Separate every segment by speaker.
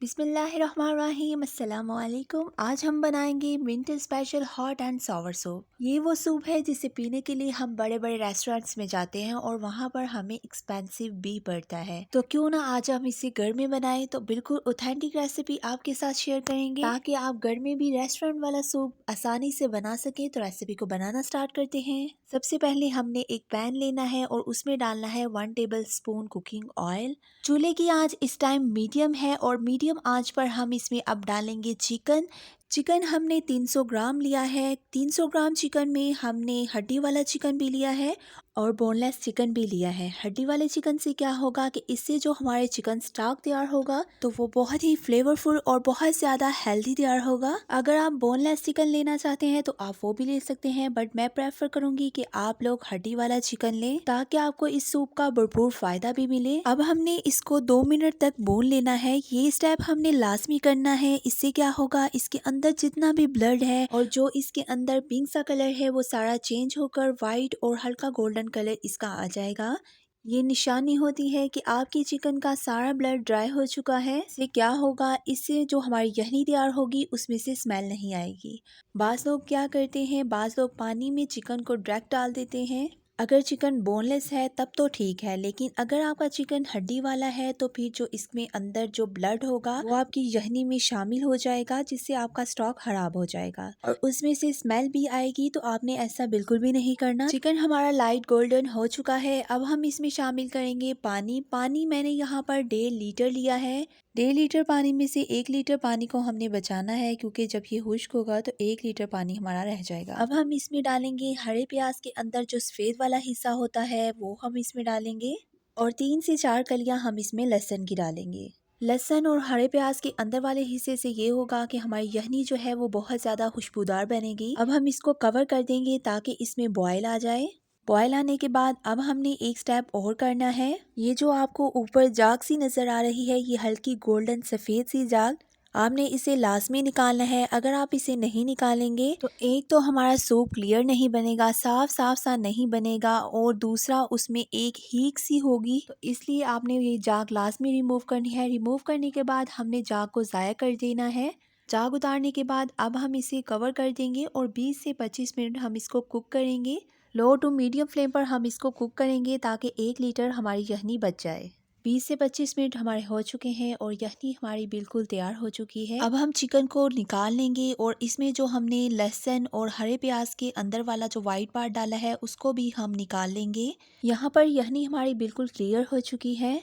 Speaker 1: बिस्मिल्लाहिर्रहमानिर्रहीम अस्सलाम वालेकुम। आज हम बनाएंगे winter special hot and sour soup. ये वो सूप है जिसे पीने के लिए हम बड़े बड़े रेस्टोरेंट्स में जाते हैं और वहाँ पर हमें एक्सपेंसिव भी पड़ता है। तो क्यों ना आज हम इसे घर में बनाएं। तो बिल्कुल ऑथेंटिक रेसिपी आपके साथ शेयर करेंगे ताकि आप घर में भी रेस्टोरेंट वाला सूप आसानी से बना सके। तो रेसिपी को बनाना स्टार्ट करते हैं। सबसे पहले हमने एक पैन लेना है और उसमें डालना है 1 टेबल स्पून कुकिंग ऑयल। चूल्हे की आंच इस टाइम मीडियम है और मीडियम आंच पर हम इसमें अब डालेंगे चिकन। चिकन हमने 300 ग्राम लिया है। 300 ग्राम चिकन में हमने हड्डी वाला चिकन भी लिया है और बोनलेस चिकन भी लिया है। हड्डी वाले चिकन से क्या होगा कि इससे जो हमारे चिकन स्टॉक तैयार होगा तो वो बहुत ही फ्लेवरफुल और बहुत ज़्यादा हेल्दी तैयार होगा। अगर आप बोनलेस चिकन लेना चाहते हैं तो आप वो भी ले सकते हैं, बट मैं प्रेफर करूंगी कि आप लोग हड्डी वाला चिकन लें ताकि आपको इस सूप का भरपूर फायदा भी मिले। अब हमने इसको 2 मिनट तक भून लेना है। ये स्टेप हमने लाजमी करना है। इससे क्या होगा, इसके अंदर जितना भी ब्लड है और जो इसके अंदर पिंक सा कलर है वो सारा चेंज होकर वाइट और हल्का गोल्डन कलर इसका आ जाएगा। ये निशानी होती है कि आपकी चिकन का सारा ब्लड ड्राई हो चुका है। इससे क्या होगा, इससे जो हमारी यखनी तैयार होगी उसमें से स्मेल नहीं आएगी। बाज़ लोग क्या करते हैं, बाज़ लोग पानी में चिकन को डायरेक्ट डाल देते हैं। अगर चिकन बोनलेस है तब तो ठीक है, लेकिन अगर आपका चिकन हड्डी वाला है तो फिर जो इसमें अंदर जो ब्लड होगा वो आपकी यखनी में शामिल हो जाएगा, जिससे आपका स्टॉक खराब हो जाएगा और उसमें से स्मेल भी आएगी। तो आपने ऐसा बिल्कुल भी नहीं करना। चिकन हमारा लाइट गोल्डन हो चुका है। अब हम इसमें शामिल करेंगे पानी। पानी मैंने यहाँ पर 1.5 लीटर लिया है। 1.5 लीटर पानी में से 1 लीटर पानी को हमने बचाना है, क्योंकि जब ये खुश्क होगा तो 1 लीटर पानी हमारा रह जाएगा। अब हम इसमें डालेंगे हरे प्याज के अंदर जो सफेद वाला हिस्सा होता है वो हम इसमें डालेंगे और 3 से 4 कलियां हम इसमें लहसुन की डालेंगे। लहसुन और हरे प्याज के अंदर वाले हिस्से से ये होगा कि हमारी यखनी जो है वो बहुत ज़्यादा खुशबूदार बनेगी। अब हम इसको कवर कर देंगे ताकि इसमें बॉयल आ जाए। बॉयल आने के बाद अब हमने एक स्टेप और करना है। ये जो आपको ऊपर जाग सी नज़र आ रही है, ये हल्की गोल्डन सफ़ेद सी जाग, आपने इसे लाजमी निकालना है। अगर आप इसे नहीं निकालेंगे तो एक तो हमारा सूप क्लियर नहीं बनेगा, साफ साफ सा नहीं बनेगा, और दूसरा उसमें एक हीक सी होगी। तो इसलिए आपने ये जाग लाजमी रिमूव करनी है। रिमूव करने के बाद हमने जाग को ज़ाया कर देना है। जाग उतारने के बाद अब हम इसे कवर कर देंगे और 20 से 25 मिनट हम इसको कुक करेंगे। लो टू मीडियम फ्लेम पर हम इसको कुक करेंगे ताकि 1 लीटर हमारी यखनी बच जाए। 20 से 25 मिनट हमारे हो चुके हैं और यखनी हमारी बिल्कुल तैयार हो चुकी है। अब हम चिकन को निकाल लेंगे और इसमें जो हमने लहसुन और हरे प्याज के अंदर वाला जो वाइट पार्ट डाला है उसको भी हम निकाल लेंगे। यहाँ पर यखनी हमारी बिल्कुल क्लियर हो चुकी है।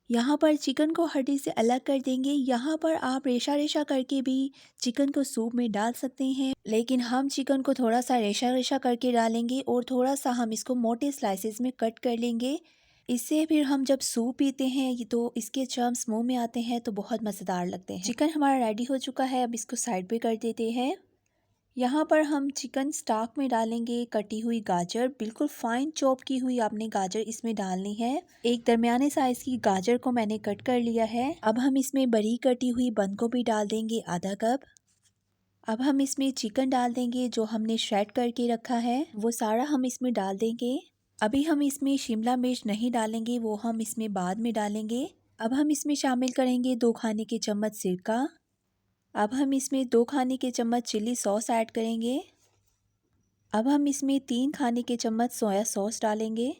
Speaker 1: यहाँ पर चिकन को हड्डी से अलग कर देंगे। यहाँ पर आप रेशा रेशा करके भी चिकन को सूप में डाल सकते हैं, लेकिन हम चिकन को थोड़ा सा रेशा रेशा करके डालेंगे और थोड़ा सा हम इसको मोटे स्लाइसेस में कट कर लेंगे। इससे फिर हम जब सूप पीते हैं ये तो इसके चर्म्स मुंह में आते हैं तो बहुत मज़ेदार लगते हैं। चिकन हमारा रेडी हो चुका है। अब इसको साइड पे कर देते हैं। यहाँ पर हम चिकन स्टॉक में डालेंगे कटी हुई गाजर। बिल्कुल फाइन चॉप की हुई आपने गाजर इसमें डालनी है। एक दरमियाने साइज की गाजर को मैंने कट कर लिया है। अब हम इसमें बरीक कटी हुई बंद गोभी डाल देंगे आधा कप। अब हम इसमें चिकन डाल देंगे जो हमने श्रेड करके रखा है, वो सारा हम इसमें डाल देंगे। अभी हम इसमें शिमला मिर्च नहीं डालेंगे, वो हम इसमें बाद में डालेंगे। अब हम इसमें शामिल करेंगे 2 खाने के चम्मच सिरका। अब हम इसमें 2 खाने के चम्मच चिली सॉस ऐड करेंगे। अब हम इसमें 3 खाने के चम्मच सोया सॉस डालेंगे।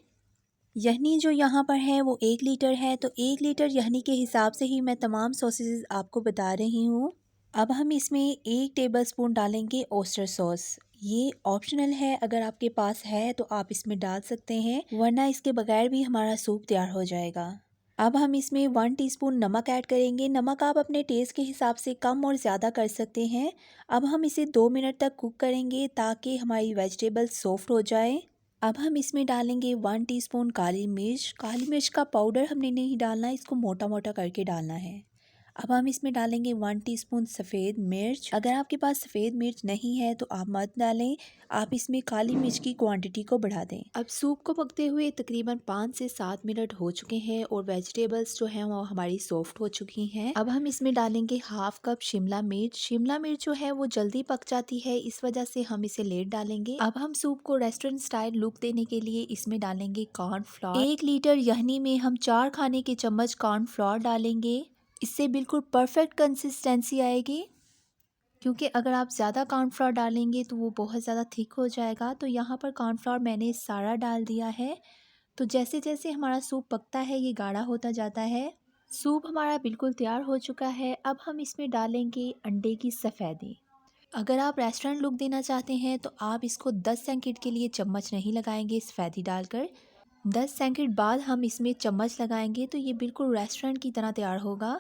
Speaker 1: यखनी जो यहाँ पर है वो 1 लीटर है, तो 1 लीटर यखनी के हिसाब से ही मैं तमाम सॉसेस आपको बता रही हूँ। अब हम इसमें 1 टेबलस्पून डालेंगे ओस्टर सॉस। ये ऑप्शनल है, अगर आपके पास है तो आप इसमें डाल सकते हैं, वरना इसके बगैर भी हमारा सूप तैयार हो जाएगा। अब हम इसमें 1 टीस्पून नमक ऐड करेंगे। नमक आप अपने टेस्ट के हिसाब से कम और ज़्यादा कर सकते हैं। अब हम इसे 2 मिनट तक कुक करेंगे ताकि हमारी वेजिटेबल सॉफ्ट हो जाए। अब हम इसमें डालेंगे 1 टीस्पून काली मिर्च। काली मिर्च का पाउडर हमने नहीं डालना, इसको मोटा मोटा करके डालना है। अब हम इसमें डालेंगे 1 टीस्पून सफ़ेद मिर्च। अगर आपके पास सफ़ेद मिर्च नहीं है तो आप मत डालें, आप इसमें काली मिर्च की क्वांटिटी को बढ़ा दें। अब सूप को पकते हुए तकरीबन 5 से 7 मिनट हो चुके हैं और वेजिटेबल्स जो हैं वो हमारी सॉफ्ट हो चुकी हैं। अब हम इसमें डालेंगे हाफ कप शिमला मिर्च। शिमला मिर्च जो है वो जल्दी पक जाती है, इस वजह से हम इसे लेट डालेंगे। अब हम सूप को रेस्टोरेंट स्टाइल लुक देने के लिए इसमें डालेंगे कॉर्नफ्लोर। 1 लीटर यखनी में हम 4 खाने के चम्मच कॉर्नफ्लोर डालेंगे। इससे बिल्कुल परफेक्ट कंसिस्टेंसी आएगी, क्योंकि अगर आप ज़्यादा कॉर्नफ्लोर डालेंगे तो वो बहुत ज़्यादा थिक हो जाएगा। तो यहाँ पर कॉर्नफ्लोर मैंने सारा डाल दिया है। तो जैसे जैसे हमारा सूप पकता है ये गाढ़ा होता जाता है। सूप हमारा बिल्कुल तैयार हो चुका है। अब हम इसमें डालेंगे अंडे की सफ़ेदी। अगर आप रेस्टोरेंट लुक देना चाहते हैं तो आप इसको 10 सेकंड के लिए चम्मच नहीं लगाएंगे सफ़ेदी डालकर। 10 सेकंड बाद हम इसमें चम्मच लगाएंगे तो ये बिल्कुल रेस्टोरेंट की तरह तैयार होगा।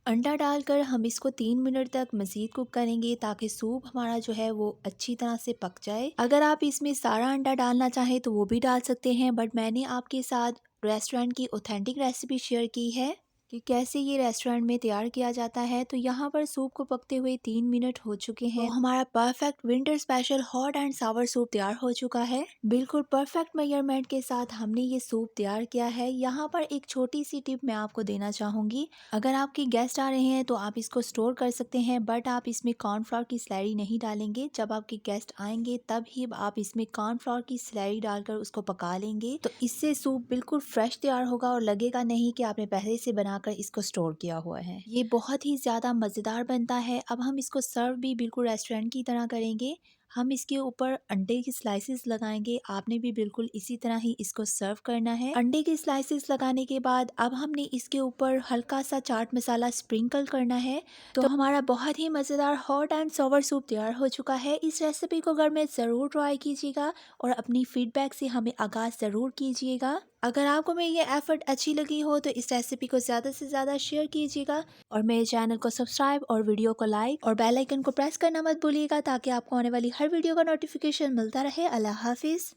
Speaker 1: अंडा डालकर हम इसको 3 मिनट तक मज़ीद कुक करेंगे ताकि सूप हमारा जो है वो अच्छी तरह से पक जाए। अगर आप इसमें सारा अंडा डालना चाहें तो वो भी डाल सकते हैं, बट मैंने आपके साथ रेस्टोरेंट की ऑथेंटिक रेसिपी शेयर की है कि कैसे ये रेस्टोरेंट में तैयार किया जाता है। तो यहाँ पर सूप को पकते हुए 3 मिनट हो चुके हैं। तो हमारा perfect winter special hot and Sawar soup तैयार हो चुका है। बिल्कुल परफेक्ट मेजरमेंट के साथ हमने ये सूप तैयार किया है। यहाँ पर एक छोटी सी टिप मैं आपको देना चाहूँगी। अगर आपके गेस्ट आ रहे हैं तो आप इसको स्टोर कर सकते हैं, बट आप इसमें कॉर्नफ्लोर की स्लैरी नहीं डालेंगे। जब आपके गेस्ट आएंगे तब ही आप इसमें कॉर्नफ्लोर की स्लैरी डालकर उसको पका लेंगे। तो इससे सूप बिल्कुल फ्रेश तैयार होगा और लगेगा नहीं कि आपने पहले से बनाकर इसको स्टोर किया हुआ है। ये बहुत ही ज़्यादा मज़ेदार बनता है। अब हम इसको सर्व भी बिल्कुल रेस्टोरेंट की तरह करेंगे। हम इसके ऊपर अंडे की स्लाइसेस लगाएंगे। आपने भी बिल्कुल इसी तरह ही इसको सर्व करना है। अंडे की स्लाइसेस लगाने के बाद अब हमने इसके ऊपर हल्का सा चाट मसाला स्प्रिंकल करना है। तो हमारा बहुत ही मज़ेदार हॉट एंड सोवर सूप तैयार हो चुका है। इस रेसिपी को घर में ज़रूर ट्राई कीजिएगा और अपनी फीडबैक से हमें आगाज़ ज़रूर कीजिएगा। अगर आपको मेरी ये एफर्ट अच्छी लगी हो तो इस रेसिपी को ज़्यादा से ज़्यादा शेयर कीजिएगा और मेरे चैनल को सब्सक्राइब और वीडियो को लाइक और बेल आइकन को प्रेस करना मत भूलिएगा ताकि आपको आने वाली हर वीडियो का नोटिफिकेशन मिलता रहे। अल्लाह हाफिज़।